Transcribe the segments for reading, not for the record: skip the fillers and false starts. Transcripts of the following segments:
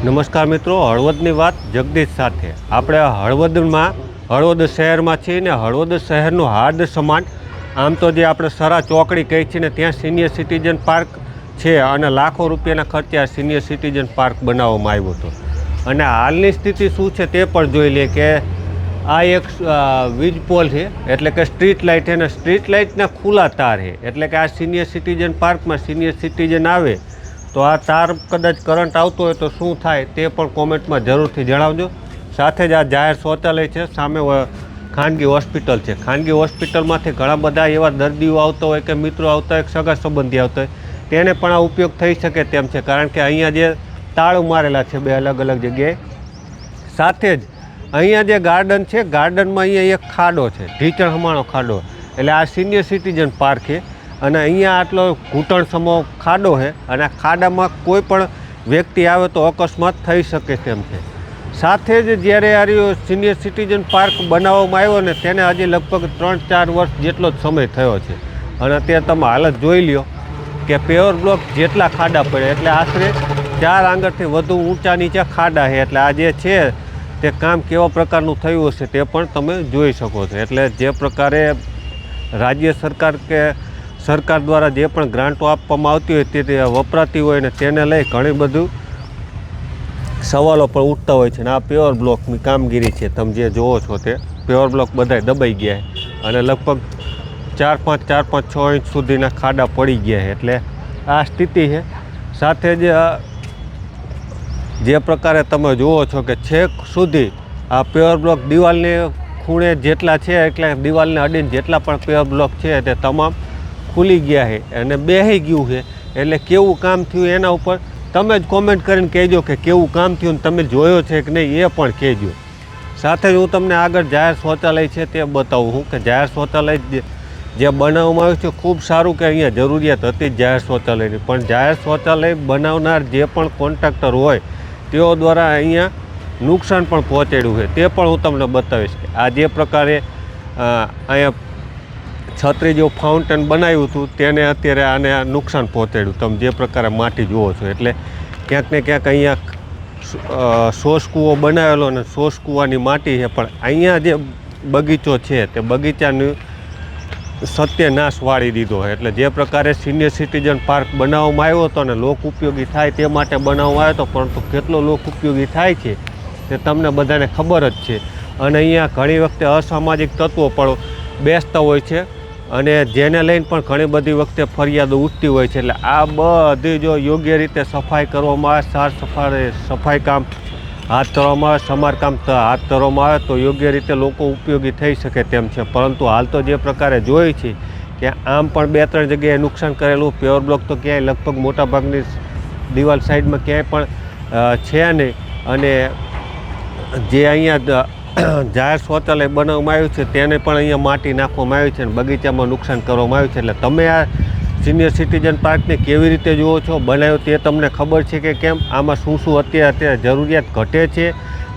નમસ્કાર મિત્રો, હળવદની વાત જગદીશ સાથે. આપણે હળવદ શહેરમાં છીએ ને હળવદ શહેરનું હાર્દ સમાન આમ તો જે આપણે સરા ચોકડી કહી છીએ ને ત્યાં સિનિયર સિટીઝન પાર્ક છે અને લાખો રૂપિયાના ખર્ચે આ સિનિયર સિટીઝન પાર્ક બનાવવામાં આવ્યો હતો. અને હાલની સ્થિતિ શું છે તે પણ જોઈ લે કે આ એક વીજ પોલ છે, એટલે કે સ્ટ્રીટ લાઇટ છે ને સ્ટ્રીટ લાઇટના ખુલ્લા તાર છે. એટલે કે આ સિનિયર સિટીઝન પાર્કમાં સિનિયર સિટીઝન આવે તો આ તાર કદાચ કરંટ આવતો હોય તો શું થાય તે પણ કોમેન્ટમાં જરૂરથી જણાવજો. સાથે જ આ જાહેર શૌચાલય છે, સામે ખાનગી હોસ્પિટલ છે. ખાનગી હોસ્પિટલમાંથી ઘણા બધા એવા દર્દીઓ આવતા હોય કે મિત્રો આવતા હોય, સગા સંબંધી આવતા હોય, તેને પણ આ ઉપયોગ થઈ શકે તેમ છે. કારણ કે અહીંયા જે તાળું મારેલા છે બે અલગ અલગ જગ્યાએ. સાથે જ અહીંયા જે ગાર્ડન છે, ગાર્ડનમાં અહીંયા એક ખાડો છે, ઢીચણ હમાણો ખાડો, એટલે આ સિનિયર સિટીઝન પાર્ક છે. અને અહીંયા આટલો ઘૂંટણ સમો ખાડો છે અને આ ખાડામાં કોઈ પણ વ્યક્તિ આવે તો અકસ્માત થઈ શકે તેમ છે. સાથે જ જ્યારે આ સિનિયર સિટીઝન પાર્ક બનાવવામાં આવ્યો ને તેને હજી લગભગ 3-4 વર્ષ જેટલો જ સમય થયો છે. અને અત્યારે તમે હાલત જોઈ લ્યો કે પેવર બ્લોક જેટલા ખાડા પડે, એટલે આશરે 4 આંગળથી વધુ ઊંચા નીચા ખાડા છે. એટલે આ જે છે તે કામ કેવા પ્રકારનું થયું હશે તે પણ તમે જોઈ શકો છો. એટલે જે પ્રકારે રાજ્ય સરકાર કે સરકાર દ્વારા જે પણ ગ્રાન્ટો આપવામાં આવતી હોય તે વપરાતી હોય ને તેને લઈ ઘણી બધું સવાલો પણ ઉઠતા હોય છે. ને આ પેવર બ્લોકની કામગીરી છે, તમે જે જોવો છો તે પેવર બ્લોક બધાય દબાઈ ગયા અને લગભગ 4-5-6 ઇંચ સુધીના ખાડા પડી ગયા છે. એટલે આ સ્થિતિ છે. સાથે જ જે પ્રકારે તમે જુઓ છો કે છેક સુધી આ પેવર બ્લોક દિવાલને ખૂણે જેટલા છે, એટલે દિવાલને અડીને જેટલા પણ પેવર બ્લોક છે તે તમામ ખુલી ગયા છે અને બેસી ગયું છે. એટલે કેવું કામ થયું એના ઉપર તમે જ કોમેન્ટ કરીને કહેજો કે કેવું કામ થયું ને તમે જોયો છે કે નહીં એ પણ કહેજો. સાથે જ હું તમને આગળ જાહેર શૌચાલય છે તે બતાવું છું કે જાહેર શૌચાલય જે બનાવવામાં આવ્યું છે ખૂબ સારું, કે અહીંયા જરૂરિયાત હતી જ જાહેર શૌચાલયની. પણ જાહેર શૌચાલય બનાવનાર જે પણ કોન્ટ્રાક્ટર હોય તેઓ દ્વારા અહીંયા નુકસાન પણ પહોંચાડ્યું છે, તે પણ હું તમને બતાવીશ. કે આ જે પ્રકારે અહીંયા છત્રી જેવું ફાઉન્ટેન બનાવ્યું હતું તેને અત્યારે આને નુકસાન પહોંચાડ્યું. તમે જે પ્રકારે માટી જુઓ છો, એટલે ક્યાંક ને ક્યાંક અહીંયા શોષ કૂવો બનાવેલો અને શોષ કૂવાની માટી છે. પણ અહીંયા જે બગીચો છે તે બગીચાનું સત્યનાશ વાળી દીધો છે. એટલે જે પ્રકારે સિનિયર સિટીઝન પાર્ક બનાવવામાં આવ્યો હતો અને લોક ઉપયોગી થાય તે માટે બનાવવામાં આવ્યો હતો, પરંતુ કેટલો લોક ઉપયોગી થાય છે તે તમને બધાને ખબર જ છે. અને અહીંયા ઘણી વખતે અસામાજિક તત્વો પણ બેસતા હોય છે અને જેને લઈને પણ ઘણી બધી વખતે ફરિયાદો ઉઠતી હોય છે. એટલે આ બધી જો યોગ્ય રીતે સફાઈ કરવામાં આવે, સફાઈ કામ હાથ ધરવામાં આવે, સમારકામ હાથ ધરવામાં આવે તો યોગ્ય રીતે લોકો ઉપયોગી થઈ શકે તેમ છે. પરંતુ હાલ તો જે પ્રકારે જોઈ છે કે આમ પણ 2-3 જગ્યાએ નુકસાન કરેલું. પેવર બ્લોક તો ક્યાંય લગભગ મોટાભાગની દિવાલ સાઈડમાં ક્યાંય પણ છે નહીં. અને જે અહીંયા જાહેર શૌચાલય બનાવવામાં આવ્યું છે તેને પણ અહીંયા માટી નાખવામાં આવી છે અને બગીચામાં નુકસાન કરવામાં આવ્યું છે. એટલે તમે આ સિનિયર સિટીઝન પાર્કને કેવી રીતે જુઓ છો, બનાવ્યો તે તમને ખબર છે કે કેમ, આમાં શું અત્યારે જરૂરિયાત ઘટે છે,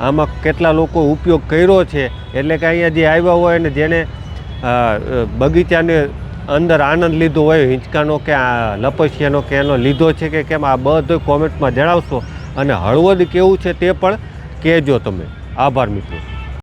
આમાં કેટલા લોકો ઉપયોગ કર્યો છે. એટલે કે અહીંયા જે આવ્યા હોય અને જેને બગીચાને અંદર આનંદ લીધો હોય, હિંચકાનો કે લપસિયાનો કે એનો લીધો છે કે કેમ, આ બધું કોમેન્ટમાં જણાવશો અને હળવદ કેવું છે તે પણ કહેજો તમે. આભાર મિત્રો.